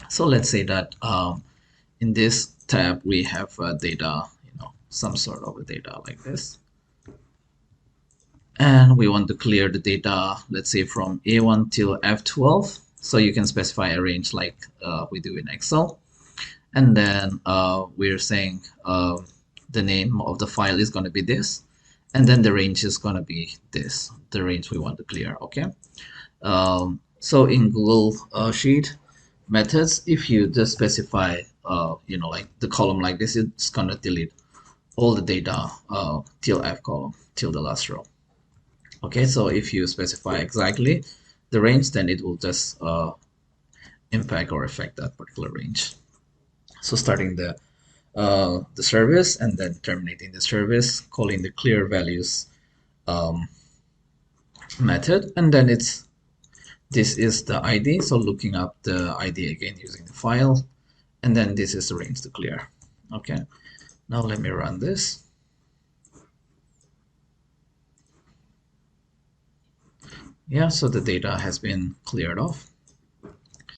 So let's say that in this tab we have data, some sort of a data like this, and we want to clear the data, let's say from A1 till F12. So you can specify a range like we do in Excel, and then we're saying the name of the file is going to be this, and then the range is going to be this, the range we want to clear. Okay. So in Google Sheet methods, if you just specify, like the column like this, it's gonna delete all the data till F column, till the last row. Okay, so if you specify exactly the range, then it will just impact or affect that particular range. So starting the service and then terminating the service, calling the clear values method, and then this is the ID, so looking up the ID again using the file, and then this is the range to clear. Okay, now let me run this. Yeah, so the data has been cleared off.